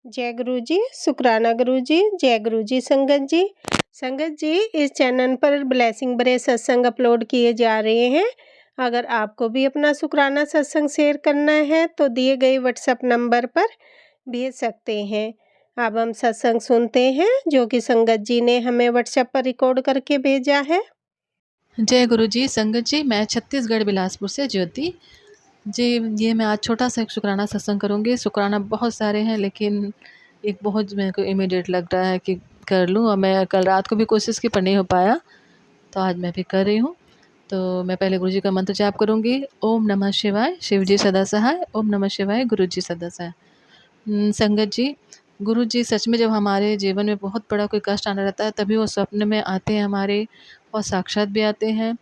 जय गुरु जी, शुक्राना गुरु जी, जय गुरु जी संगत जी। संगत जी, इस चैनल पर ब्लेसिंग भरे सत्संग अपलोड किए जा रहे हैं। अगर आपको भी अपना शुक्राना सत्संग शेयर करना है तो दिए गए व्हाट्सएप नंबर पर भेज सकते हैं। अब हम सत्संग सुनते हैं जो कि संगत जी ने हमें व्हाट्सएप पर रिकॉर्ड करके भेजा है। जय गुरु जी संगत जी, मैं छत्तीसगढ़ बिलासपुर से ज्योति जी। ये मैं आज छोटा सा एक शुक्राना सत्संग करूँगी। शुक्राना बहुत सारे हैं लेकिन एक बहुत मेरे को इमीडिएट लग रहा है कि कर लूँ, और मैं कल रात को भी कोशिश की पर नहीं हो पाया, तो आज मैं भी कर रही हूँ। तो मैं पहले गुरु जी का मंत्र जाप करूँगी। ओम नमः शिवाय, शिव जी सदा सहाय। ओम नमः शिवाय, गुरु जी सदा सहाय। संगत जी, गुरु जी सच में जब हमारे जीवन में बहुत बड़ा कोई कष्ट आना रहता है तभी वो स्वप्न में आते हैं हमारे, और साक्षात भी आते हैं,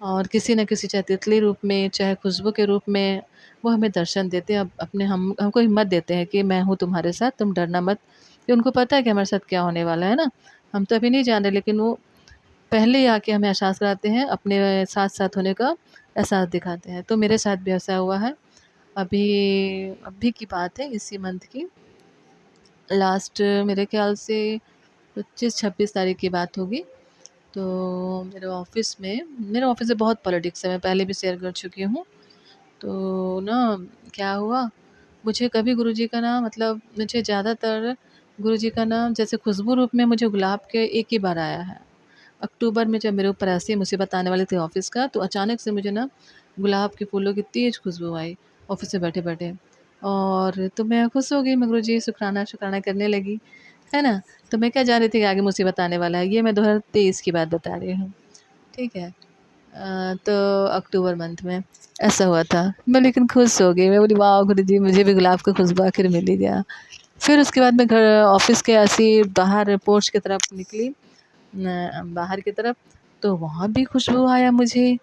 और किसी न किसी चाहे तितली रूप में चाहे खुशबू के रूप में वो हमें दर्शन देते हैं। अपने हमको हिम्मत देते हैं कि मैं हूँ तुम्हारे साथ, तुम डरना मत। कि उनको पता है कि हमारे साथ क्या होने वाला है ना। हम तो अभी नहीं जान रहे, लेकिन वो पहले ही आके हमें एहसास कराते हैं, अपने साथ साथ होने का एहसास दिखाते हैं। तो मेरे साथ भी ऐसा हुआ है। अभी अभी की बात है, इसी मंथ की लास्ट, मेरे ख्याल से 25-26 तारीख की बात होगी। तो मेरे ऑफिस में बहुत पॉलिटिक्स है, मैं पहले भी शेयर कर चुकी हूँ। तो ना क्या हुआ, मुझे कभी गुरुजी का नाम, मतलब मुझे ज़्यादातर गुरुजी का नाम जैसे खुशबू रूप में मुझे गुलाब के एक ही बार आया है। अक्टूबर में जब मेरे ऊपर ऐसी मुसीबत आने वाली थी ऑफ़िस का, तो अचानक से मुझे ना गुलाब के फूलों की तेज़ खुशबू आई ऑफ़िस में बैठे-बैठे। और तो मैं खुश हो गई, मैं गुरुजी शुक्राना शुक्राना करने लगी, है ना? तो मैं क्या जान रही थी कि आगे मुसीबत आने वाला है। ये मैं 2023 की बात बता रही हूँ, ठीक है? तो अक्टूबर मंथ में ऐसा हुआ था। मैं लेकिन खुश हो गई, मैं बोली वाह गुरुजी, मुझे भी गुलाब का खुशबू आखिर मिल ही गया। फिर उसके बाद मैं घर ऑफ़िस के ऐसे ही बाहर पोर्च की तरफ निकली, बाहर की तरफ, तो वहाँ भी खुशबू आया मुझे।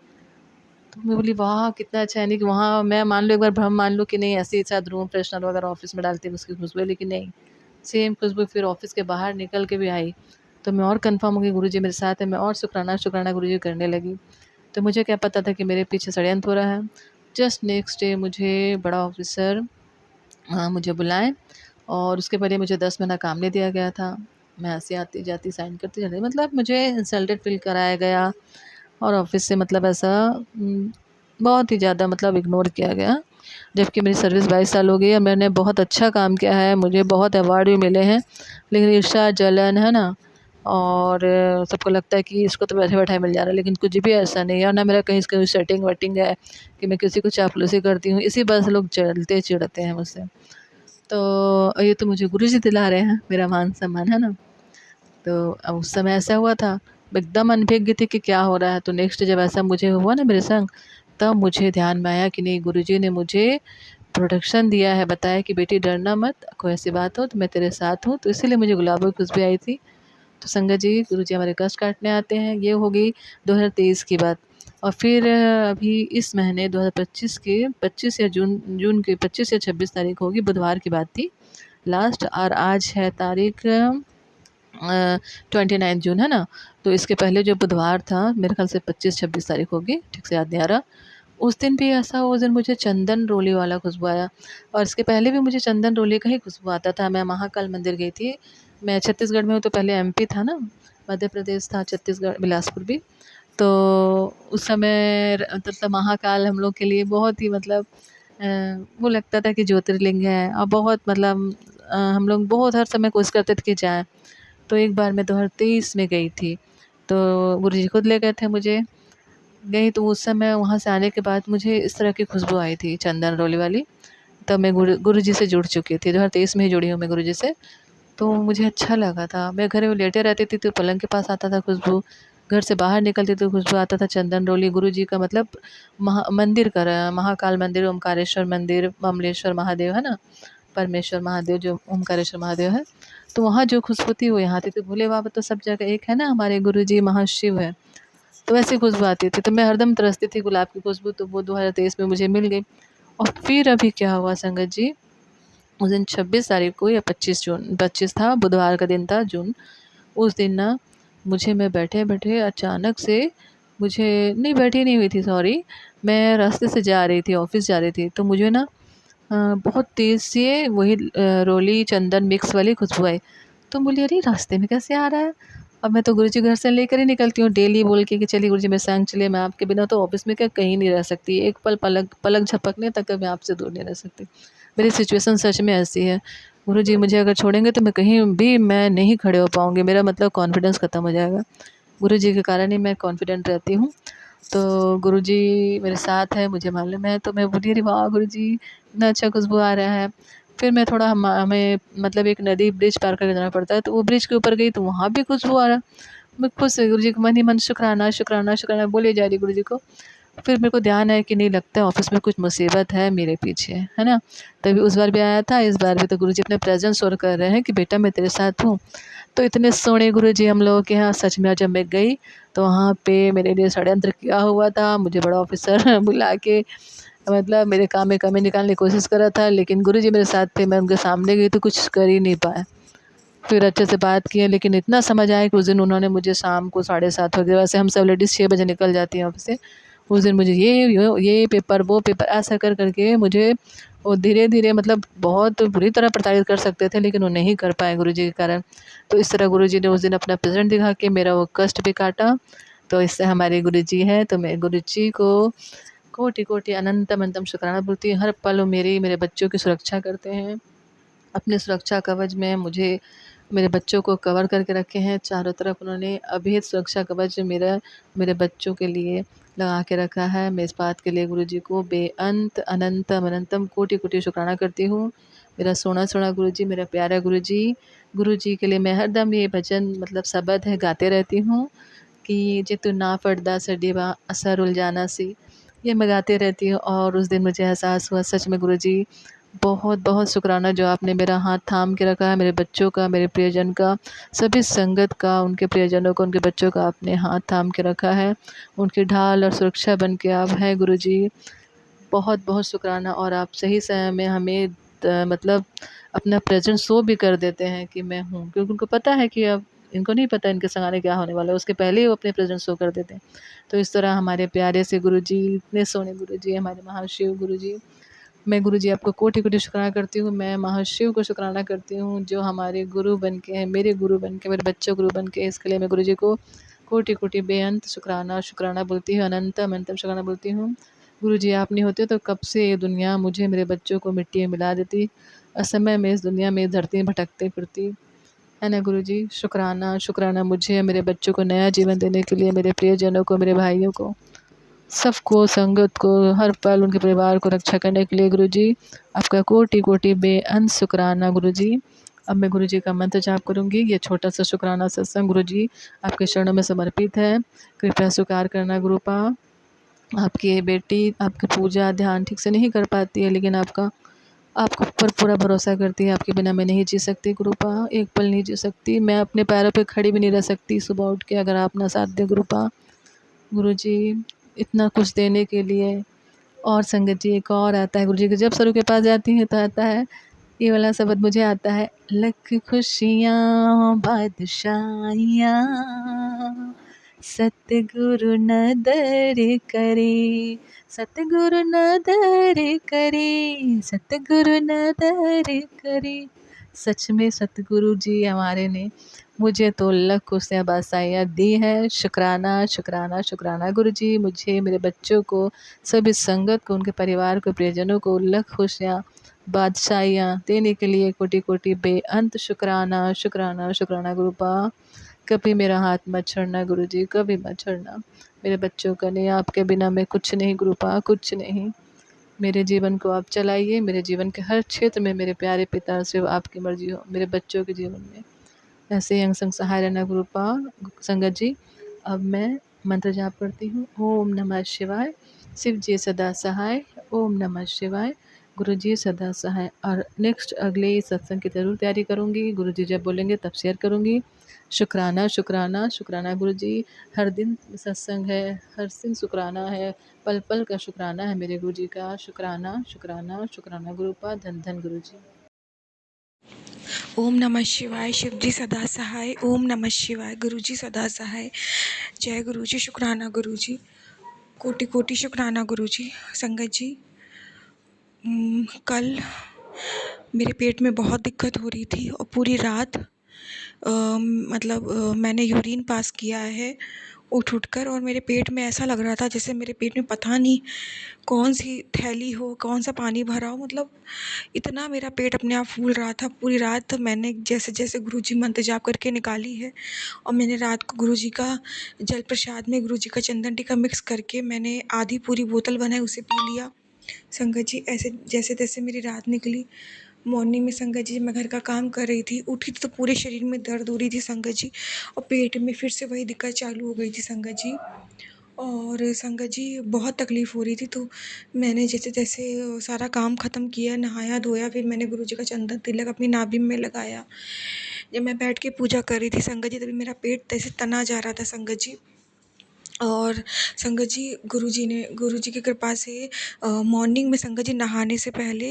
तो मैं बोली वाह कितना अच्छा है। यानी कि वहाँ मैं मान लो एक बार भ्रम मान लो कि नहीं, ऐसे ही शायद रूम फ्रेशनर वगैरह ऑफ़िस में डालते हैं उसकी खुशबू है, लेकिन नहीं, सेम खुशबू फिर ऑफ़िस के बाहर निकल के भी आई। तो मैं और कन्फर्म हो गई गुरुजी मेरे साथ है, मैं और शुक्राना शुक्राना गुरुजी करने लगी। तो मुझे क्या पता था कि मेरे पीछे षड्यंत्र हो रहा है। जस्ट नेक्स्ट डे मुझे बड़ा ऑफ़िसर मुझे बुलाए, और उसके पहले मुझे 10 महीना काम नहीं दिया गया था। मैं ऐसे आती-जाती साइन करती जाती, मतलब मुझे इंसल्टेड फ़ील कराया गया, और ऑफ़िस से मतलब ऐसा बहुत ही ज़्यादा मतलब इग्नोर किया गया। जबकि मेरी सर्विस 22 साल हो गई है, मैंने बहुत अच्छा काम किया है, मुझे बहुत अवार्ड भी मिले हैं, लेकिन ईर्ष्या, जलन, है ना? और सबको लगता है कि इसको तो बैठे-बैठाए मिल जा रहा है, लेकिन कुछ भी ऐसा नहीं है, और ना मेरा कहीं से कहीं सेटिंग-वेटिंग है कि मैं किसी को चापलूसी करती हूँ। इसी वजह से लोग जलते चिढ़ते हैं मुझसे। तो ये तो मुझे गुरुजी दिला रहे हैं मेरा मान-सम्मान, है ना? तो अब उस समय ऐसा हुआ था, मैं एकदम अनभिज्ञ थी कि क्या हो रहा है। तो नेक्स्ट जब ऐसा मुझे हुआ ना मेरे संग, तब मुझे ध्यान में आया कि नहीं, गुरुजी ने मुझे प्रोटेक्शन दिया है, बताया कि बेटी डरना मत, कोई ऐसी बात हो तो मैं तेरे साथ हूँ। तो इसीलिए मुझे गुलाबों की खुशबू आई थी। तो संगत जी, गुरुजी हमारे कष्ट काटने आते हैं। ये हो गई 2023 की बात। और फिर अभी इस महीने 2025 के 25 या जून जून के 25 या 26 तारीख होगी, बुधवार की बात थी लास्ट, और आज है तारीख 29 जून, है ना? तो इसके पहले जो बुधवार था मेरे ख़्याल से 25-26 तारीख होगी, ठीक से याद नहीं आ रहा। उस दिन भी ऐसा, उस दिन मुझे चंदन रोली वाला खुशबू आया, और इसके पहले भी मुझे चंदन रोली का ही खुशबू आता था। मैं महाकाल मंदिर गई थी। मैं छत्तीसगढ़ में हूँ, तो पहले एमपी था ना, मध्य प्रदेश था, छत्तीसगढ़ बिलासपुर भी। तो उस समय मतलब महाकाल हम लोग के लिए बहुत ही मतलब वो लगता था कि ज्योतिर्लिंग है, और बहुत मतलब हम लोग बहुत हर समय कोशिश करते थे कि जाएँ। तो एक बार मैं 2023 में गई थी, तो गुरुजी खुद ले गए थे मुझे। गई तो उस समय वहाँ से आने के बाद मुझे इस तरह की खुशबू आई थी चंदन रोली वाली। तब मैं गुरुजी से जुड़ चुकी थी, 2023 में ही जुड़ी हूँ मैं गुरुजी से। तो मुझे अच्छा लगा था। मैं घर में लेटे रहती थी तो पलंग के पास आता था खुशबू, घर से बाहर निकलती तो खुशबू आता था चंदन रोली। गुरुजी का मतलब मंदिर का महाकाल मंदिर, ओमकारेश्वर मंदिर, बमलेश्वर महादेव, है ना? परमेश्वर महादेव जो ओमकारेश्वर महादेव है, तो वहाँ जो खुशबू थी वो यहाँ थी। तो भोले बाबा तो सब जगह एक है ना, हमारे गुरुजी महाशिव है। तो वैसी खुशबू आती थी, तो मैं हरदम तरसती थी गुलाब की खुशबू, तो वो 2023 में मुझे मिल गई। और फिर अभी क्या हुआ संगत जी, उस दिन 26 तारीख को, या 25 जून, 25 था, बुधवार का दिन था जून। उस दिन ना मुझे, मैं बैठे-बैठे अचानक से, मुझे नहीं, बैठी नहीं हुई थी, सॉरी, मैं रास्ते से जा रही थी, ऑफ़िस जा रही थी, तो मुझे ना बहुत तेज़ से वही रोली चंदन मिक्स वाली खुशबू आई। तो बोली अरे रास्ते में कैसे आ रहा है? अब मैं तो गुरुजी घर से लेकर ही निकलती हूँ डेली बोल के कि चलिए गुरुजी मेरे संग चलिए, मैं आपके बिना तो ऑफ़िस में क्या कहीं नहीं रह सकती। एक पल पलक पलक झपकने तक मैं आपसे दूर नहीं रह सकती। मेरी सिचुएशन सच में ऐसी है। गुरुजी मुझे अगर छोड़ेंगे तो मैं कहीं भी मैं नहीं खड़े हो पाऊँगी। मेरा मतलब कॉन्फिडेंस ख़त्म हो जाएगा। गुरुजी के कारण ही मैं कॉन्फिडेंट रहती हूँ। तो गुरुजी मेरे साथ है मुझे मालूम है, तो मैं बोली अरे वाह गुरुजी इतना अच्छा खुशबू आ रहा है। फिर मैं थोड़ा हमें मतलब एक नदी ब्रिज पार करके जाना पड़ता है, तो वो ब्रिज के ऊपर गई तो वहाँ भी खुशबू आ रहा। मैं खुश हुई, गुरुजी को मन ही मन शुक्राना शुक्राना शुक्राना बोले जा रही गुरुजी को। फिर मेरे को ध्यान है कि नहीं लगता है ऑफ़िस में कुछ मुसीबत है मेरे पीछे, है ना? तभी उस बार भी आया था, इस बार भी तो गुरुजी अपने प्रेज़ेंस शो कर रहे हैं कि बेटा मैं तेरे साथ हूँ। तो इतने सोहने गुरुजी हम लोगों के यहाँ, सच में जब मैं गई तो वहाँ पे मेरे लिए षड्यंत्र किया हुआ था। मुझे बड़ा ऑफ़िसर बुला के मतलब मेरे काम में कमी निकालने की कोशिश कर रहा था, लेकिन गुरुजी मेरे साथ थे। मैं उनके सामने गई तो कुछ कर ही नहीं पाया। फिर अच्छे से बात किए, लेकिन इतना समझ आया कि उस दिन उन्होंने मुझे शाम को 7:30 बजे, वैसे हम सब लेडीज़ 6 बजे निकल जाती हैं ऑफ़िस से। उस दिन मुझे ये पेपर, वो पेपर ऐसा कर के मुझे वो धीरे-धीरे मतलब बहुत बुरी तरह प्रताड़ित कर सकते थे, लेकिन वो नहीं कर पाए गुरुजी के कारण। तो इस तरह गुरुजी ने उस दिन अपना प्रेज़ेंट दिखा के मेरा वो कष्ट भी काटा। तो इससे हमारे गुरुजी हैं, तो मैं गुरुजी को कोटि-कोटि अनंतम-अनंतम शुक्राना बोलती हूँ। हर पल वो मेरे बच्चों की सुरक्षा करते हैं। अपने सुरक्षा कवच में मुझे, मेरे बच्चों को कवर करके रखे हैं। चारों तरफ उन्होंने अभेद सुरक्षा कवच मेरे बच्चों के लिए लगा के रखा है। मैं इस बात के लिए गुरुजी को बेअंत अनंतम अनंतम कोटि-कोटि शुक्राना करती हूँ। मेरा सोना-सोना गुरुजी, मेरा प्यारा गुरुजी। गुरुजी के लिए मैं हरदम ये भजन मतलब शब्द है गाते रहती हूँ कि जे तू ना पड़दा सडेवा असा रुल जाना सी। ये मैं गाती रहती हूँ और उस दिन मुझे एहसास हुआ सच में गुरुजी बहुत-बहुत शुक्राना जो आपने मेरा हाथ थाम के रखा है, मेरे बच्चों का, मेरे प्रियजन का, सभी संगत का, उनके प्रियजनों का, उनके बच्चों का आपने हाथ थाम के रखा है। उनकी ढाल और सुरक्षा बन के आप हैं गुरुजी। बहुत-बहुत शुक्राना। और आप सही समय में हमें मतलब अपना प्रेज़ेंस शो भी कर देते हैं कि मैं हूँ, क्योंकि उनको पता है कि अब इनको नहीं पता इनके संग आगे क्या होने वाला है, उसके पहले ही वो अपने प्रेज़ेंस शो कर देते हैं। तो इस तरह हमारे प्यारे से गुरुजी, इतने सोहने गुरुजी, हमारे महाशिव गुरुजी, मैं गुरुजी आपको कोटि-कोटि शुक्राना करती हूँ। मैं महाशिव को शुक्राना करती हूँ जो हमारे गुरु बन के हैं, मेरे गुरु बन के, मेरे बच्चों गुरु बन के, इसके लिए मैं गुरुजी को कोटि-कोटि बेअंत शुक्राना शुक्राना बोलती हूँ, अनंतम-अनंतम शुक्राना बोलती हूँ। गुरुजी आप नहीं होते तो कब से ये दुनिया मुझे, मेरे बच्चों को मिट्टी में मिला देती। असमय में इस दुनिया में, इस धरती में भटकते फिरती। है ना गुरुजी? शुक्राना, शुक्राना मुझे, मेरे बच्चों को नया जीवन देने के लिए, मेरे प्रियजनों को, मेरे भाइयों को, सबको, संगत को, हर पल उनके परिवार को रक्षा करने के लिए गुरुजी, आपका कोटि-कोटि बेअंत शुक्राना गुरुजी। अब मैं गुरुजी का मंत्र जाप करूँगी। ये छोटा-सा शुक्राना सत्संग गुरुजी आपके चरणों में समर्पित है। कृपया स्वीकार करना गुरुपा। आपकी ये बेटी आपकी पूजा, ध्यान ठीक से नहीं कर पाती है, लेकिन आपके ऊपर पूरा भरोसा करती है। आपके बिना मैं नहीं जी सकती गुरुपा, एक पल नहीं जी सकती। मैं अपने पैरों पे खड़ी भी नहीं रह सकती सुबह उठ के अगर आप ना साथ दें गुरुपा। गुरुजी इतना कुछ देने के लिए। और संगत जी एक और आता है गुरुजी के, जब सरू के पास जाती हैं तो आता है ये वाला शब्द मुझे आता है, लख खुशियाँ बादशाहियाँ सतगुरु न दर करे, सतगुरु न दर करे, सतगुरु न दर करे। सच में सतगुरु जी हमारे ने मुझे तो लख खुशियाँ बादशाहियाँ दी है। शुक्राना शुक्राना शुक्राना गुरुजी, मुझे, मेरे बच्चों को, सभी संगत को, उनके परिवार को, प्रियजनों को लख खुशियाँ बादशाहियाँ देने के लिए कोटि-कोटि बेअंत शुक्राना शुक्राना शुक्राना गुरुपा। कभी मेरा हाथ मत छोड़ना गुरुजी, कभी मत छोड़ना। मेरे बच्चों का नहीं, आपके बिना मैं कुछ नहीं गुरुपा, कुछ नहीं। मेरे जीवन को आप चलाइए, मेरे जीवन के हर क्षेत्र में मेरे प्यारे पिता सिर्फ़ आपकी मर्ज़ी हो, मेरे बच्चों के जीवन में। ऐसे ही अंग संग सहाय रहना गुरुपा। संगत जी, अब मैं मंत्र जाप करती हूँ। ओम नमः शिवाय। शिव जी सदा सहाय। ओम नमः शिवाय। गुरु जी सदा सहाय। और नेक्स्ट अगले सत्संग की ज़रूर तैयारी करूँगी। गुरु जी जब बोलेंगे तब शेयर करूँगी। शुक्राना शुक्राना शुक्राना गुरु जी। हर दिन सत्संग है, हर दिन शुक्राना है, पल पल का शुक्राना है मेरे गुरु जी का। शुक्राना शुक्राना शुक्राना गुरुपा। धन धन गुरु जी। ओम नमः शिवाय। शिव जी सदा सहाय। ओम नमः शिवाय। गुरु जी सदा सहाय। जय गुरु जी। शुक्राना गुरु जी, कोटि कोटि शुक्राना गुरु जी। संगत जी, कल मेरे पेट में बहुत दिक्कत हो रही थी और पूरी रात मैंने यूरिन पास किया है उठ कर, और मेरे पेट में ऐसा लग रहा था जैसे मेरे पेट में पता नहीं कौन सी थैली हो, कौन सा पानी भरा हो। मतलब इतना मेरा पेट अपने आप फूल रहा था। पूरी रात मैंने जैसे जैसे गुरुजी मंत्र जाप करके निकाली है, और मैंने रात को गुरुजी का जल प्रसाद में गुरुजी का चंदन टीका मिक्स करके मैंने आधी पूरी बोतल बनाई, उसे पी लिया। संगत जी, ऐसे जैसे तैसे मेरी रात निकली। मॉर्निंग में संगत जी मैं घर का काम कर रही थी, उठी तो पूरे शरीर में दर्द हो रही थी संगत जी, और पेट में फिर से वही दिक्कत चालू हो गई थी संगत जी। और संगत जी बहुत तकलीफ़ हो रही थी, तो मैंने जैसे तैसे सारा काम ख़त्म किया, नहाया धोया, फिर मैंने गुरुजी का चंदन तिलक अपनी नाभि में लगाया। जब मैं बैठ के पूजा कर रही थी संगत जी, तभी मेरा पेट ऐसे तना जा रहा था संगत जी। और संगत जी, गुरुजी की कृपा से मॉर्निंग में संगत जी नहाने से पहले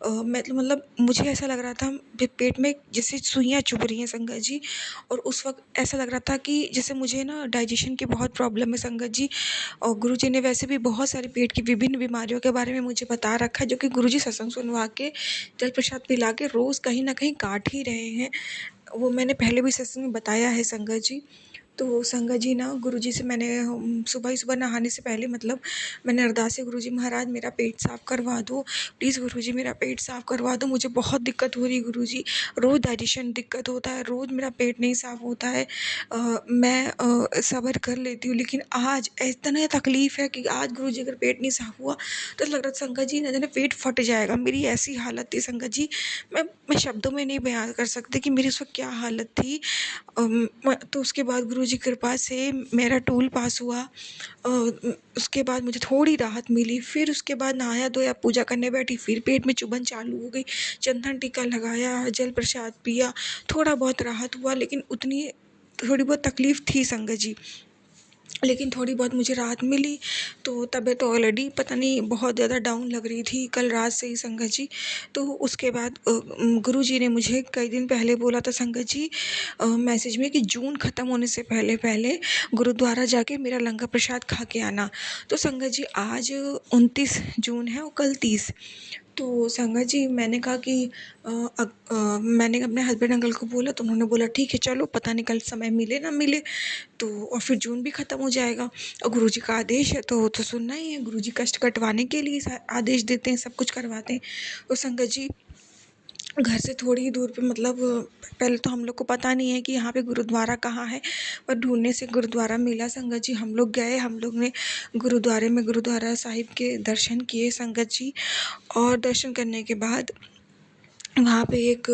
मतलब मुझे ऐसा लग रहा था पेट में जैसे सुइयाँ चुभ रही हैं संगत जी। और उस वक्त ऐसा लग रहा था कि जैसे मुझे ना डाइजेशन की बहुत प्रॉब्लम है संगत जी। और गुरुजी ने वैसे भी बहुत सारे पेट की विभिन्न बीमारियों के बारे में मुझे बता रखा है, जो कि गुरुजी सत्संग सुनवा के जल प्रसाद पिला के रोज़ कहीं ना कहीं काट ही रहे हैं। वो मैंने पहले भी सत्संग में बताया है संगत जी। तो संगत जी ना, गुरुजी से मैंने सुबह ही सुबह नहाने से पहले मतलब मैंने अरदास है, गुरुजी महाराज मेरा पेट साफ़ करवा दो, प्लीज़ गुरुजी मेरा पेट साफ़ करवा दो, मुझे बहुत दिक्कत हो रही है गुरुजी, रोज़ डाइजेशन दिक्कत होता है, रोज़ मेरा पेट नहीं साफ़ होता है। मैं सब्र कर लेती हूँ, लेकिन आज इतना तकलीफ़ है कि आज गुरुजी अगर पेट नहीं साफ़ हुआ तो लग रहा था संगत जी न जाने पेट फट जाएगा। मेरी ऐसी हालत थी संगत जी, मैं शब्दों में नहीं बयान कर सकती कि मेरी उस वक्त क्या हालत थी। तो उसके बाद गुरुजी की कृपा से मेरा टूल पास हुआ। उसके बाद मुझे थोड़ी राहत मिली। फिर उसके बाद नहाया धोया, पूजा करने बैठी, फिर पेट में चुभन चालू हो गई। चंदन टीका लगाया, जल प्रसाद पिया, थोड़ा बहुत राहत हुआ, लेकिन उतनी थोड़ी बहुत तकलीफ़ थी संगत जी। लेकिन थोड़ी बहुत मुझे राहत मिली। तो तबीयत ऑलरेडी पता नहीं बहुत ज़्यादा डाउन लग रही थी कल रात से ही संगत जी। तो उसके बाद गुरुजी ने मुझे कई दिन पहले बोला था संगत जी मैसेज में कि जून ख़त्म होने से पहले पहले गुरुद्वारा जाके मेरा लंगर प्रसाद खा के आना। तो संगत जी आज 29 जून है और कल 30। तो संगत जी मैंने कहा कि मैंने अपने हस्बैंड अंकल को बोला, तो उन्होंने बोला ठीक है चलो, पता नहीं कल समय मिले ना मिले। तो और फिर जून भी ख़त्म हो जाएगा, और गुरुजी का आदेश है तो वो तो सुनना ही है। गुरुजी कष्ट कटवाने के लिए आदेश देते हैं, सब कुछ करवाते हैं। तो संगत जी घर से थोड़ी ही दूर पे मतलब पहले तो हम लोग को पता नहीं है कि यहाँ पे गुरुद्वारा कहाँ है, पर ढूंढने से गुरुद्वारा मिला संगत जी। हम लोग गए, हम लोग ने गुरुद्वारे में गुरुद्वारा साहिब के दर्शन किए संगत जी। और दर्शन करने के बाद वहाँ पे एक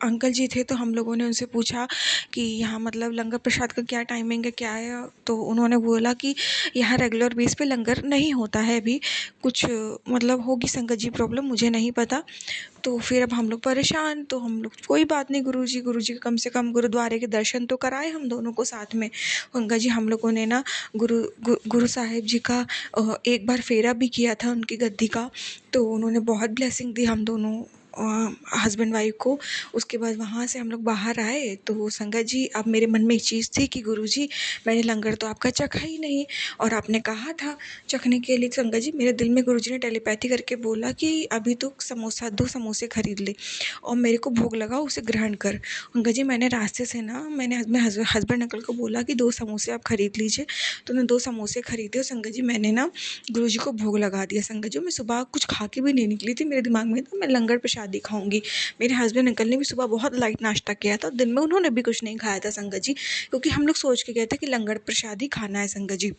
अंकल जी थे, तो हम लोगों ने उनसे पूछा कि यहाँ मतलब लंगर प्रसाद का क्या टाइमिंग है, क्या है। तो उन्होंने बोला कि यहाँ रेगुलर बेस पे लंगर नहीं होता है अभी, कुछ मतलब होगी संगत जी प्रॉब्लम, मुझे नहीं पता। तो फिर अब हम लोग परेशान, तो हम लोग कोई बात नहीं, गुरुजी कम से कम गुरुद्वारे के दर्शन तो कराए हम दोनों को साथ में। अंकल जी हम लोगों ने ना गुरु साहिब जी का एक बार फेरा भी किया था उनकी गद्दी का, तो उन्होंने बहुत ब्लेसिंग दी हम दोनों हस्बैंड वाइफ को। उसके बाद वहाँ से हम लोग बाहर आए, तो संगत जी अब मेरे मन में एक चीज़ थी कि गुरुजी मैंने लंगर तो आपका चखा ही नहीं, और आपने कहा था चखने के लिए। संगत जी मेरे दिल में गुरुजी ने टेलीपैथी करके बोला कि अभी तो समोसा 2 समोसे खरीद ले और मेरे को भोग लगा, उसे ग्रहण कर। अंकल जी मैंने रास्ते से ना मैंने अपने हस्बैंड अंकल को बोला कि 2 समोसे आप खरीद लीजिए, तो उन्होंने 2 समोसे खरीदे। और संगत जी मैंने ना गुरुजी को भोग लगा दिया। संगत जी मैं सुबह कुछ खा के भी नहीं निकली थी, मेरे दिमाग में था मैं लंगर प्रसाद ही खाऊंगी। मेरे हस्बैंड अंकल ने भी सुबह बहुत लाइट नाश्ता किया था, दिन में उन्होंने भी कुछ नहीं खाया था संगत जी, क्योंकि हम लोग सोच के गए थे कि लंगर प्रसाद ही खाना है संगत जी।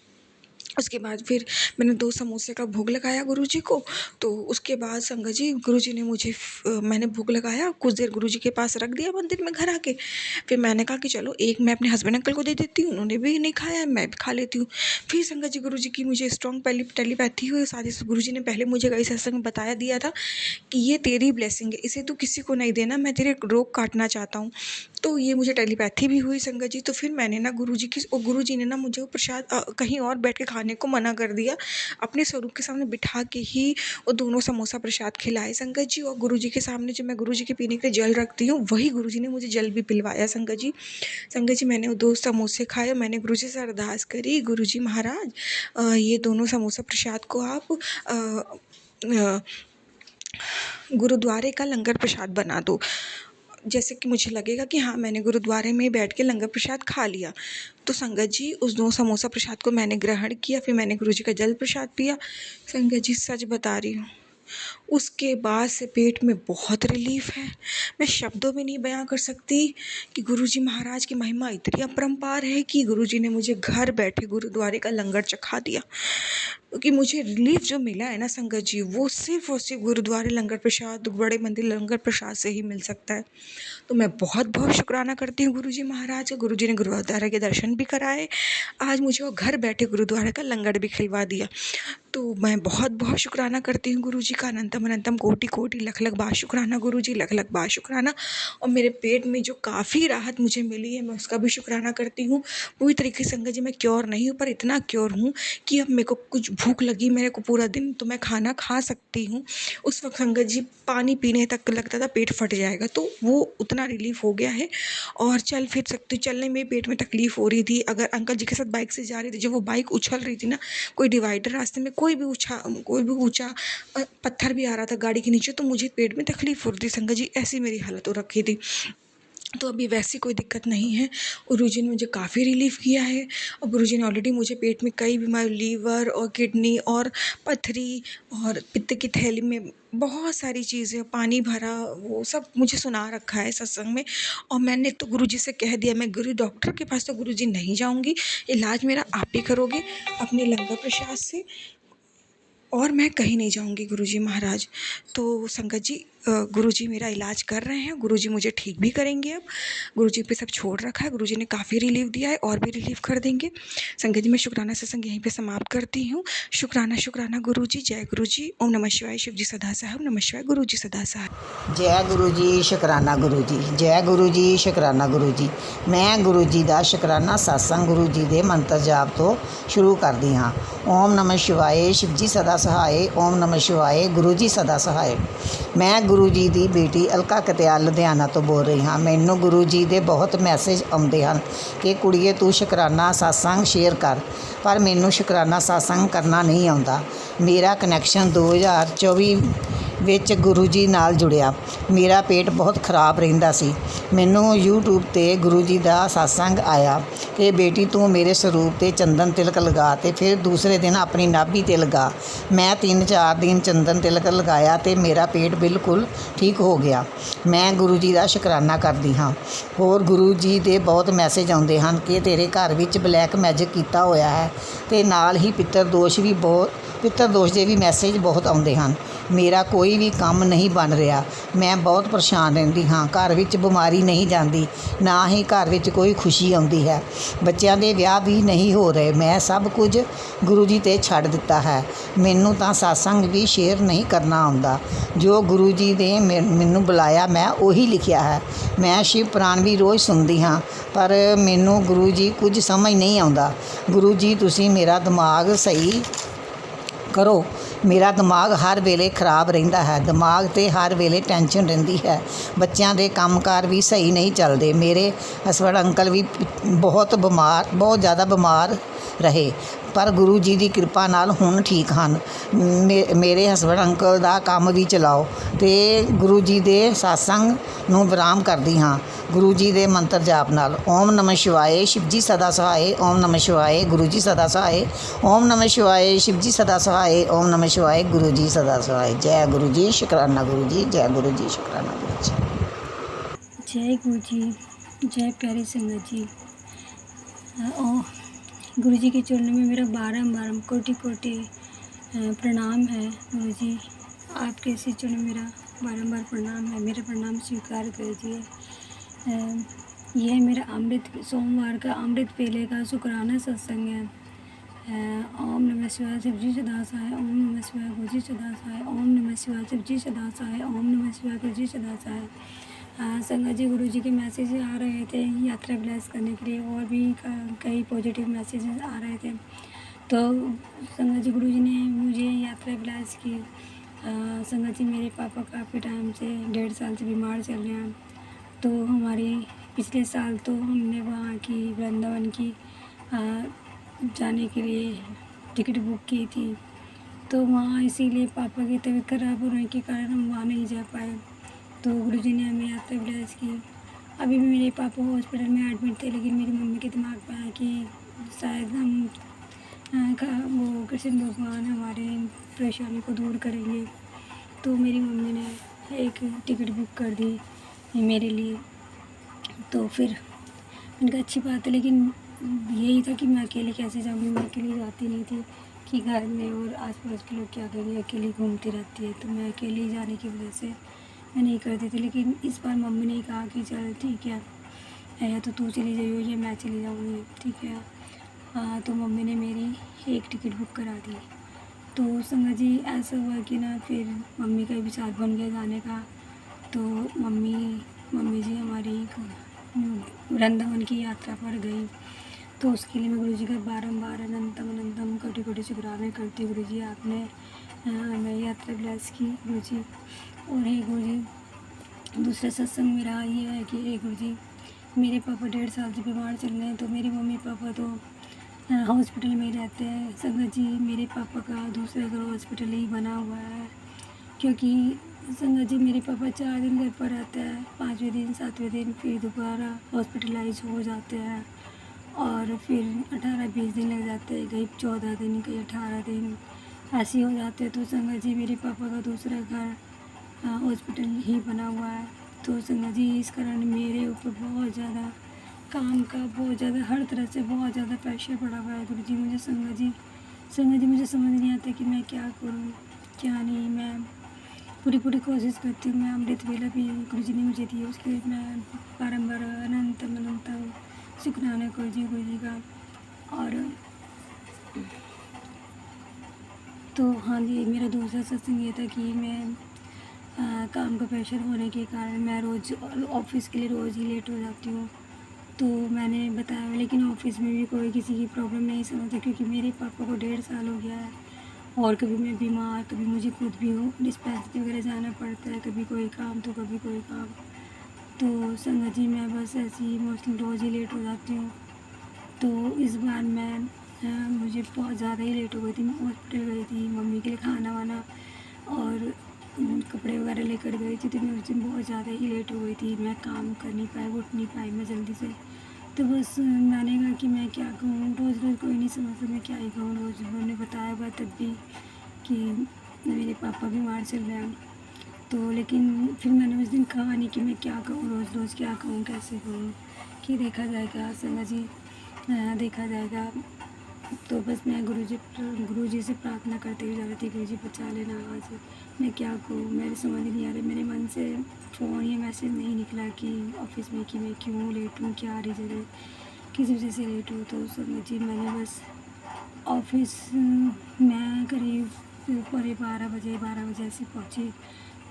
उसके बाद फिर मैंने 2 समोसे का भोग लगाया गुरुजी को। तो उसके बाद संगत जी गुरुजी ने मुझे मैंने भोग लगाया, कुछ देर गुरुजी के पास रख दिया मंदिर में घर आके। फिर मैंने कहा कि चलो एक मैं अपने हस्बैंड अंकल को दे देती हूँ, उन्होंने भी नहीं खाया, मैं भी खा लेती हूँ। फिर संगत जी गुरुजी की मुझे स्ट्रॉन्ग टेलीपैथी हुई। साथ ही गुरुजी ने पहले मुझे कई सत्संग में बताया दिया था कि ये तेरी ब्लेसिंग है, इसे तू किसी को नहीं देना, मैं तेरे रोग काटना चाहता हूँ। तो ये मुझे टेलीपैथी भी हुई संगत जी। तो फिर मैंने ना गुरुजी ने ना मुझे वो प्रसाद कहीं और बैठ के खाने को मना कर दिया, अपने स्वरूप के सामने बिठा के ही वो दोनों समोसा प्रसाद खिलाए संगत जी। और गुरुजी के सामने जो मैं गुरुजी के पीने के लिए जल रखती हूँ, वही गुरुजी ने मुझे जल भी पिलवाया संगत जी। संगत जी मैंने वो 2 समोसे खाए, मैंने गुरुजी से अरदास करी, गुरुजी महाराज ये दोनों समोसा प्रसाद को आप गुरुद्वारे का लंगर प्रसाद बना दो। जैसे कि मुझे लगेगा कि हाँ, मैंने गुरुद्वारे में बैठ के लंगर प्रसाद खा लिया। तो संगत जी, उस 2 समोसा प्रसाद को मैंने ग्रहण किया, फिर मैंने गुरुजी का जल प्रसाद पिया। संगत जी, सच बता रही हूँ, उसके बाद से पेट में बहुत रिलीफ़ है। मैं शब्दों में नहीं बयाँ कर सकती कि गुरुजी महाराज की महिमा इतनी अपरंपार है कि गुरुजी ने मुझे घर बैठे गुरुद्वारे का लंगर चखा दिया। क्योंकि मुझे रिलीफ़ जो मिला है ना संगत जी, वो सिर्फ़ और सिर्फ़ गुरुद्वारे लंगर प्रसाद, बड़े मंदिर लंगर प्रसाद से ही मिल सकता है। तो मैं बहुत-बहुत शुक्राना करती हूँ गुरुजी महाराज का। गुरुजी ने गुरुद्वारे के दर्शन भी कराए। आज मुझे वो घर बैठे गुरुद्वारे का लंगर भी खिलवा दिया। तो मैं बहुत-बहुत शुक्राना करती हूँ गुरुजी का। अनंतम अनंतम कोटि-कोटि लख-लख बार शुक्राना गुरुजी, लख-लख बार शुक्राना। और मेरे पेट में जो काफ़ी राहत मुझे मिली है, मैं उसका भी शुक्राना करती हूँ। पूरी तरीके से संगत जी, मैं क्योर नहीं हूँ, पर इतना क्योर हूँ कि अब मेरे को कुछ भूख लगी मेरे को पूरा दिन, तो मैं खाना खा सकती हूँ। उस वक़्त संगत जी, पानी पीने तक लगता था पेट फट जाएगा, तो वो उतना रिलीफ़ हो गया है और चल फिर सकती हूँ। चलने में पेट में तकलीफ़ हो रही थी। अगर अंकल जी के साथ बाइक से जा रही थी, जब वो बाइक उछल रही थी ना, कोई डिवाइडर रास्ते में कोई भी ऊँचा पत्थर भी आ रहा था गाड़ी के नीचे, तो मुझे पेट में तकलीफ़ हो रही थी संगत जी, ऐसी मेरी हालत हो रखी थी। तो अभी वैसी कोई दिक्कत नहीं है और गुरुजी ने मुझे काफ़ी रिलीफ़ किया है। और गुरुजी ने ऑलरेडी मुझे पेट में कई बीमारी, लीवर और किडनी और पथरी और पित्त की थैली में बहुत सारी चीज़ें, पानी भरा, वो सब मुझे सुना रखा है सत्संग में। और मैंने तो गुरुजी से कह दिया, मैं गुरु डॉक्टर के पास तो गुरुजी नहीं जाऊँगी, इलाज मेरा आप ही करोगे अपने लंगर प्रसाद से, और मैं कहीं नहीं जाऊँगी गुरुजी महाराज। तो संगत जी, गुरुजी मेरा इलाज कर रहे हैं, गुरुजी मुझे ठीक भी करेंगे अब। गुरुजी पे सब छोड़ रखा है, गुरुजी ने काफ़ी रिलीफ़ दिया है और भी रिलीफ़ कर देंगे। संगत जी, मैं शुक्राना सत्संग यहीं पे समाप्त करती हूँ। शुक्राना शुक्राना गुरुजी, जय गुरुजी, ओम नमः शिवाय, शिव जी सदा साहब, नमः शिवाय, गुरुजी सदा साहब। जय गुरु जी, शुकराना गुरु जी, जय गुरु जी, शुकराना गुरु जी। मैं गुरु जी ਦਾ ਸ਼ੁਕਰਾਨਾ ਸਤਸੰਗ ਗੁਰੂ ਜੀ ਦੇ ਮੰਤਰ ਜਾਪ ਤੋਂ ਸ਼ੁਰੂ ਕਰਦੀ ਹਾਂ। ਓਮ ਨਮः शिवाय, शिव जी सदा सहाय, ਓਮ ਨਮः शिवाय, ਗੁਰੂ ਜੀ ਸਦਾ ਸਹਾय। ਮੈਂ ਗੁਰੂ ਜੀ ਦੀ ਬੇਟੀ ਅਲਕਾ ਕਤਿਆਲ ਲੁਧਿਆਣਾ ਤੋਂ ਬੋਲ ਰਹੀ ਹਾਂ। ਮੈਨੂੰ ਗੁਰੂ ਜੀ ਦੇ ਬਹੁਤ ਮੈਸੇਜ ਆਉਂਦੇ ਹਨ ਕਿ ਕੁੜੀਏ ਤੂੰ ਸ਼ੁਕਰਾਨਾ ਸਤਸੰਗ ਸ਼ੇਅਰ ਕਰ, ਪਰ ਮੈਨੂੰ ਸ਼ੁਕਰਾਨਾ ਸਤਸੰਗ ਕਰਨਾ ਨਹੀਂ ਆਉਂਦਾ। ਮੇਰਾ ਕਨੈਕਸ਼ਨ 2024 ਵਿੱਚ ਗੁਰੂ ਜੀ ਨਾਲ ਜੁੜਿਆ। ਮੇਰਾ ਪੇਟ ਬਹੁਤ ਖਰਾਬ ਰਹਿੰਦਾ ਸੀ। ਮੈਨੂੰ YouTube 'ਤੇ ਗੁਰੂ ਜੀ ਦਾ ਸਤਸੰਗ ਆਇਆ ਕਿ ਬੇਟੀ ਤੂੰ ਮੇਰੇ ਸਰੂਪ 'ਤੇ ਚੰਦਨ ਤਿਲਕ ਲਗਾ ਅਤੇ ਫਿਰ ਦੂਸਰੇ ਦਿਨ ਆਪਣੀ ਨਾਭੀ 'ਤੇ ਲਗਾ। ਮੈਂ 3-4 ਦਿਨ ਚੰਦਨ ਤਿਲਕ ਲਗਾਇਆ ਅਤੇ ਮੇਰਾ ਪੇਟ ਬਿਲਕੁਲ ਠੀਕ ਹੋ ਗਿਆ। ਮੈਂ ਗੁਰੂ ਜੀ ਦਾ ਸ਼ੁਕਰਾਨਾ ਕਰਦੀ ਹਾਂ। ਹੋਰ ਗੁਰੂ ਜੀ ਦੇ ਬਹੁਤ ਮੈਸੇਜ ਆਉਂਦੇ ਹਨ ਕਿ ਤੇਰੇ ਘਰ ਵਿੱਚ ਬਲੈਕ ਮੈਜਿਕ ਕੀਤਾ ਹੋਇਆ ਹੈ ਅਤੇ ਨਾਲ ਹੀ ਪਿੱਤਰ ਦੋਸ਼ ਦੇ ਵੀ ਮੈਸੇਜ ਬਹੁਤ ਆਉਂਦੇ ਹਨ। ਮੇਰਾ ਕੋਈ ਵੀ ਕੰਮ ਨਹੀਂ ਬਣ ਰਿਹਾ। ਮੈਂ ਬਹੁਤ ਪਰੇਸ਼ਾਨ ਰਹਿੰਦੀ ਹਾਂ। ਘਰ ਵਿੱਚ ਬਿਮਾਰੀ ਨਹੀਂ ਜਾਂਦੀ, ਨਾ ਹੀ ਘਰ ਵਿੱਚ ਕੋਈ ਖੁਸ਼ੀ ਆਉਂਦੀ ਹੈ। ਬੱਚਿਆਂ ਦੇ ਵਿਆਹ ਵੀ ਨਹੀਂ ਹੋ ਰਹੇ। ਮੈਂ ਸਭ ਕੁਝ ਗੁਰੂ ਜੀ 'ਤੇ ਛੱਡ ਦਿੱਤਾ ਹੈ। ਮੈਨੂੰ ਤਾਂ ਸਤਸੰਗ ਵੀ ਸ਼ੇਅਰ ਨਹੀਂ ਕਰਨਾ ਆਉਂਦਾ। ਜੋ ਗੁਰੂ ਜੀ ਨੇ ਮੈਨੂੰ ਬੁਲਾਇਆ ਮੈਂ ਉਹੀ ਲਿਖਿਆ ਹੈ। ਮੈਂ ਸ਼ਿਵ ਪੁਰਾਣ ਵੀ ਰੋਜ਼ ਸੁਣਦੀ ਹਾਂ, ਪਰ ਮੈਨੂੰ ਗੁਰੂ ਜੀ ਕੁਝ ਸਮਝ ਨਹੀਂ ਆਉਂਦਾ। ਗੁਰੂ ਜੀ ਤੁਸੀਂ ਮੇਰਾ ਦਿਮਾਗ ਸਹੀ ਕਰੋ। ਮੇਰਾ ਦਿਮਾਗ ਹਰ ਵੇਲੇ ਖਰਾਬ ਰਹਿੰਦਾ ਹੈ। ਦਿਮਾਗ 'ਤੇ ਹਰ ਵੇਲੇ ਟੈਨਸ਼ਨ ਰਹਿੰਦੀ ਹੈ। ਬੱਚਿਆਂ ਦੇ ਕੰਮਕਾਰ ਵੀ ਸਹੀ ਨਹੀਂ ਚੱਲਦੇ। ਮੇਰੇ ਹਸਬੈਂਡ ਅੰਕਲ ਵੀ ਬਹੁਤ ਜ਼ਿਆਦਾ ਬਿਮਾਰ ਰਹੇ, ਪਰ ਗੁਰੂ ਜੀ ਦੀ ਕਿਰਪਾ ਨਾਲ ਹੁਣ ਠੀਕ ਹਨ। ਮੇਰੇ ਹਸਬੈਂਡ ਅੰਕਲ ਦਾ ਕੰਮ ਵੀ ਚਲਾਓ ਅਤੇ ਗੁਰੂ ਜੀ ਦੇ ਸਤਸੰਗ ਨੂੰ ਵਿਰਾਮ ਕਰਦੀ ਹਾਂ ਗੁਰੂ ਜੀ ਦੇ ਮੰਤਰ ਜਾਪ ਨਾਲ। ਓਮ ਨਮः शिवाय, शिव जी सदा सहाय, ओम नमः शिवाय, गुरु जी सदा सहाय, ओम नमः शिवाय, शिव जी सदा सहाय, ओम नमः शिवाय, गुरु जी सदा सहाय। जय गुरु जी, शुकराना गुरु जी, जय गुरु जी, शुकराना गुरु जी। जय गुरु जी, जय प्यारी संगत जी। गुरु जी के चरणों में मेरा बारम्बार कोटि कोटि प्रणाम है। गुरु जी, आपके इसी चरणों में मेरा बारम्बार प्रणाम है। मेरा प्रणाम स्वीकार कीजिए। यह मेरा सोमवार का अमृत पेले का शुक्राना सत्संग है। ओम नमः शिवाय, शिव जी सदा सहाय, ओम नमः शिवाय, गुरु जी सदा सहाय, ओम नमः शिवाय, शिव जी सदा सहाय, ओम नमः शिवाय, गुरु जी सदा सहाय। संगत जी, गुरु जी के मैसेज आ रहे थे यात्रा ब्लेस करने के लिए, और भी कई पॉजिटिव मैसेजेस आ रहे थे। तो संगत जी, गुरु जी ने मुझे यात्रा ब्लेस की। संगत जी, मेरे पापा काफ़ी टाइम से 1.5 साल से बीमार चल रहे हैं। तो हमारी पिछले साल तो हमने वहाँ की वृंदावन की जाने के लिए टिकट बुक की थी। तो वहाँ इसीलिए पापा की तबीयत ख़राब होने के कारण हम वहाँ नहीं जा पाए। तो गुरुजी ने हमें यात्रा ब्लेस की। अभी भी मेरे पापा हॉस्पिटल में एडमिट थे, लेकिन मेरी मम्मी के दिमाग में आया कि शायद हम वो कृष्ण भगवान हमारे परेशानी को दूर करेंगे। तो मेरी मम्मी ने एक टिकट बुक कर दी मेरे लिए। तो फिर मैंने कहा अच्छी बात है, लेकिन यही था कि मैं अकेले कैसे जाऊँगी। मैं अकेली जाती नहीं थी कि घर में और आस-पास के लोग क्या कहेंगे, अकेली घूमती रहती है। तो मैं अकेले जाने की वजह से मैं नहीं करती थी। लेकिन इस बार मम्मी ने कहा कि चल ठीक है, या तो तू चली जाइयो या मैं चली जाऊँगी, ठीक है। हाँ, तो मम्मी ने मेरी एक टिकट बुक करा दी। तो संगत जी ऐसा हुआ कि ना फिर मम्मी का विचार बन गया जाने का। तो मम्मी जी हमारी वृंदावन की यात्रा पर गई। तो उसके लिए मैं गुरुजी का बारंबार अनंतम कोटि कोटि शुक्राने करती हूँ। गुरुजी आपने हमें यात्रा ब्लेस की गुरुजी। और हे गुरुजी, दूसरा सत्संग मेरा ये है कि हे गुरुजी, मेरे पापा 1.5 साल से बीमार चल रहे हैं। तो मेरे मम्मी पापा तो हॉस्पिटल में ही रहते हैं। संगत जी मेरे पापा का दूसरा घर हॉस्पिटल ही बना हुआ है, क्योंकि संगत जी मेरे पापा 4 दिन घर पर रहते हैं, 5वें दिन 7वें दिन फिर दोबारा हॉस्पिटलाइज हो जाते हैं और फिर 18-20 दिन लग जाते हैं, कहीं 14 दिन, कहीं 18 दिन ऐसे ही हो जाते हैं। तो संगत जी मेरे पापा का दूसरा घर हॉस्पिटल ही बना हुआ है। तो संगत जी इस कारण मेरे ऊपर बहुत ज़्यादा काम का, बहुत ज़्यादा हर तरह से बहुत ज़्यादा प्रेशर पड़ा हुआ है गुरुजी मुझे। संगत जी मुझे समझ नहीं आता कि मैं क्या करूं क्या नहीं। मैं पूरी कोशिश करती हूँ। मैं अमृत वेला भी गुरुजी ने मुझे दी, उसके लिए मैं बारंबार अनंतम शुक्राना गुरुजी का। और तो हाँ जी, मेरा दूसरा सत्संग ये था कि मैं काम का प्रेशर होने के कारण मैं रोज़ ऑफिस के लिए रोज़ ही लेट हो जाती हूँ। तो मैंने बताया, लेकिन ऑफिस में भी कोई किसी की प्रॉब्लम नहीं समझता, क्योंकि मेरे पापा को 1.5 साल हो गया है और कभी मैं बीमार, कभी मुझे खुद भी हो डिस्पेंसरी वगैरह जाना पड़ता है, कभी कोई काम तो कभी कोई काम। तो संगत जी मैं बस ऐसे ही मोस्टली रोज़ ही लेट हो जाती हूँ। तो इस बार मुझे बहुत ज़्यादा ही लेट हो गई थी। मैं हॉस्पिटल गई थी, मम्मी के लिए खाना वाना और कपड़े वगैरह लेकर गई थी। तो मैं उस दिन बहुत ज़्यादा ही लेट हो गई थी। मैं काम कर नहीं पाई, उठ नहीं पाई मैं जल्दी से। तो बस मैंने कहा कि मैं क्या कहूँ, रोज़ कोई नहीं समझता, मैं क्या ही कहूँ। रोज़ उन्होंने बताया हुआ तब भी कि मेरे पापा बीमार चल रहे हैं। तो लेकिन फिर मैंने उस दिन कहा नहीं कि मैं क्या कहूँ, रोज़ क्या कहूँ, कैसे कहूँ, कि देखा जाएगा संगत जी, देखा जाएगा। तो बस मैं गुरुजी से प्रार्थना करते हुए जा रही थी, गुरुजी बचा लेना आज। मैं क्या कहूँ, मेरे समझ नहीं आ रहा। मेरे मन से फ़ोन या मैसेज नहीं निकला कि ऑफिस में कि मैं क्यों लेट हूँ, क्या रीज़न है, किस वजह से लेट हूँ। तो संगत जी मैंने बस ऑफिस मैं करीब 12 बजे ऐसे पहुँची।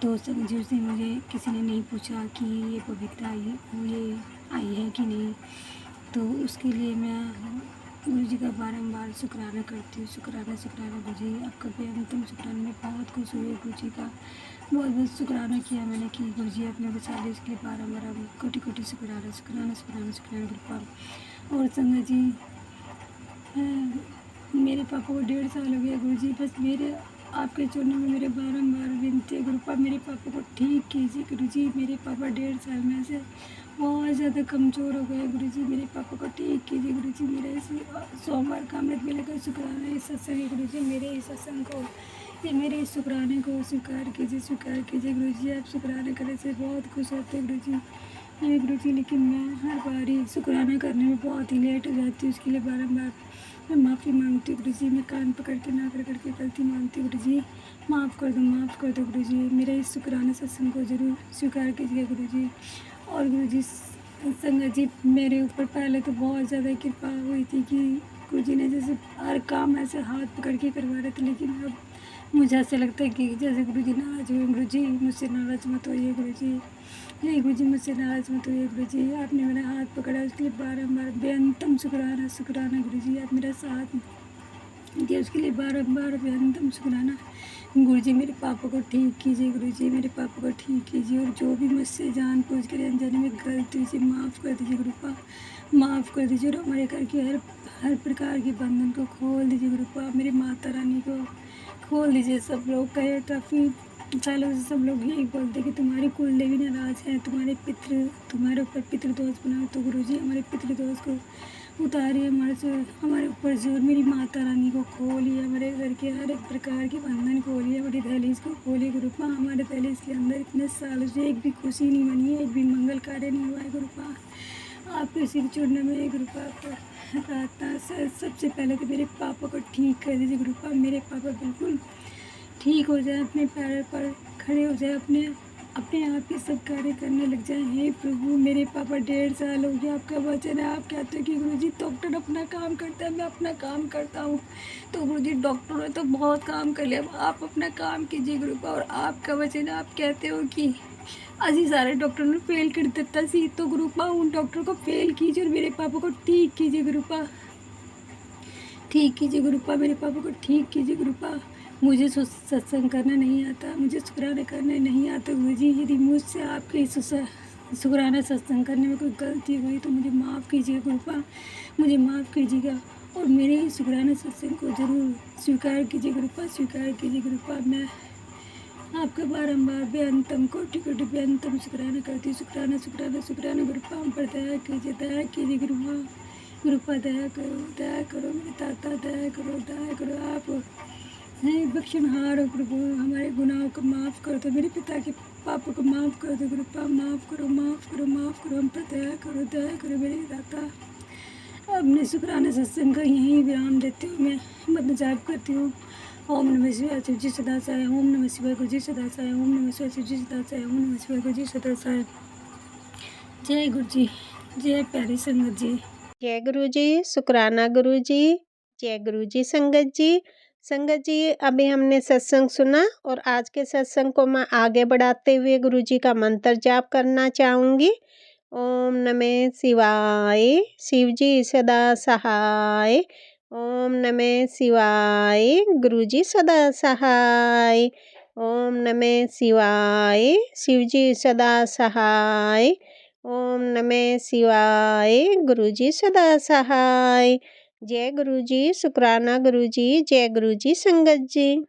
तो संगत जी उस दिन मुझे किसी ने नहीं पूछा कि ये पवित्रा ये आई है कि नहीं। तो उसके लिए मैं गुरुजी का बारंबार शुक्राना करती हूँ। शुक्राना गुरुजी, आपका बेअंतम शुक्राना। मैं बहुत खुश हुई गुरुजी का बहुत शुक्राना किया मैंने कि गुरुजी आपने बचा लिया। इसके लिए बारंबार कोटि शुक्राना कृपा। और संगत जी मेरे पापा को 1.5 साल हो गया गुरुजी। बस मेरे आपके चरणों में मेरे बारंबार विनती है, गुरुपा मेरे पापा को ठीक कीजिए गुरुजी। मेरे पापा 1.5 साल में से बहुत ज़्यादा कमज़ोर हो गए गुरुजी। मेरे पापा को ठीक कीजिए गुरुजी। मेरे इस सोमवार का अमृत वेले का शुक्राना इस सत्संग गुरुजी, मेरे इस सत्संग को, ये मेरे इस शुक्राने को स्वीकार कीजिए गुरुजी। आप शुक्राना करने से बहुत खुश होते हैं गुरुजी। नहीं गुरुजी, लेकिन मैं हर बार ही शुक्राना करने में बहुत ही लेट हो जाती हूँ। उसके लिए बारंबार मैं माफ़ी मांगती हूँ गुरुजी। मैं कान पकड़ के ना कर करके गलती मांगती हूँ गुरुजी। माफ़ कर दो गुरुजी। मेरे इस शुक्राना सत्संग को ज़रूर स्वीकार कीजिए गुरुजी। और गुरुजी संगत जी मेरे ऊपर पहले तो बहुत ज़्यादा कृपा हुई थी कि गुरुजी ने जैसे हर काम ऐसे हाथ पकड़ के करवा रहे थे, लेकिन अब मुझे ऐसा लगता है कि जैसे गुरुजी नाराज़ हुए। गुरुजी मुझसे नाराज़ मत होइए गुरुजी। नहीं गुरुजी मुझसे नाराज़ मत होइए गुरुजी। आपने मेरा हाथ पकड़ा, उसके लिए बारंबार बेअंतम शुक्राना गुरुजी। आप मेरा साथ कि उसके लिए बारंबार बेअंतम शुक्राना। गुरुजी मेरे पापा को ठीक कीजिए, गुरुजी मेरे पापा को ठीक कीजिए, और जो भी मुझसे जान बूझ कर अनजाने में गलती हुई माफ़ कर दीजिए गुरुपा, माफ़ कर दीजिए, और हमारे घर के हर प्रकार के बंधन को खोल दीजिए गुरुपा, मेरी माता रानी को खोल दीजिए। सब लोग कहे काफ़ी सालों से सब लोग यही बोलते कि तुम्हारी कुल देवी नाराज़ है, तुम्हारे ऊपर पितृदोष बना, तो गुरुजी हमारे पितृदोष को उतारिए हमारे ऊपर से, और मेरी माता रानी को खोलिए, हमारे घर के हर एक प्रकार के बंधन खोलिए, हमारी दहलीज को खोलिए गुरुपा। हमारे दहलीज के अंदर इतने सालों से एक भी खुशी नहीं बनी है, एक भी मंगल कार्य नहीं हुआ है गुरुपा। आपके सिर चुनने में गुरुपा को प्रार्थना से सबसे पहले तो मेरे पापा को ठीक कर दीजिए गुरुपा, मेरे पापा बिल्कुल ठीक हो जाए, अपने पैरों पर खड़े हो जाए, अपने आप ही सब कार्य करने लग जाए। हे प्रभु, मेरे पापा 1.5 साल हो गया, आपका वचन है, आप कहते हो कि गुरुजी डॉक्टर अपना काम करता है, मैं अपना काम करता हूँ, तो गुरुजी डॉक्टर ने तो बहुत काम कर लिया, अब आप अपना काम कीजिए गुरुपा। और आपका वचन है, आप कहते हो कि अजी सारे डॉक्टर ने फेल कर देता सी, तो गुरुपा उन डॉक्टर को फेल कीजिए और मेरे पापा को ठीक कीजिए गुरुपा, ठीक कीजिए गुरुपा, मेरे पापा को ठीक कीजिए गुरुपा। मुझे सत्संग करना नहीं आता, मुझे शुक्राना करना नहीं आता गुरुजी, यदि मुझसे आपके शुक्राना सत्संग करने में कोई गलती हुई तो मुझे माफ़ कीजिएगा गुरुपा, मुझे माफ़ कीजिएगा, और मेरे ही शुक्राना सत्संग को ज़रूर स्वीकार कीजिए गुरुपा, स्वीकार कीजिए गुरुपा। मैं आपका बारंबार बेअंतम कोटि कोटि बेअंतम शुक्राना करती हूँ, शुक्राना शुक्राना शुक्राना गुरुपा। हम पर दया कीजिए गुरुपा, गुरुपा दया करो मेरे ताता, दया करो आप हैं बख्शनहार हो प्रभु, हमारे गुनाहों को माफ़ कर दो, मेरे पिता के पापों को माफ़ कर दो गुरुपा, माफ़ करो माफ़ करो माफ़ करो, हम पर दया करो मेरे दाता। अपने शुक्राना सत्संग का यहीं विराम देती हूँ, मैं मंत्र जाप करती हूँ। ओम नमः शिवाय, शिव जी सदा साय, ओम नमः शिवाय, गुरु जी सदा साय, ओम नमः शिवाय, शिव जी सदा साय, ओम नमः शिवाय, गुरु जी सदा साय। जय गुरु जी, जय प्यारी संगत जी। जय गुरु जी, शुक्राना गुरु जी, जय गुरु जी संगत जी। संगत जी, अभी हमने सत्संग सुना और आज के सत्संग को मैं आगे बढ़ाते हुए गुरु जी का मंत्र जाप करना चाहूँगी। ओम नमः शिवाय, शिव जी सदा सहाय। ओम नमः शिवाय, गुरु जी सदा सहाय। ओम नमः शिवाय, शिव जी सदा सहाय। ओम नमः शिवाय, गुरु जी सदा सहाय। जय गुरु जी, शुक्राना गुरु जी, जय गुरु जी संगत जी।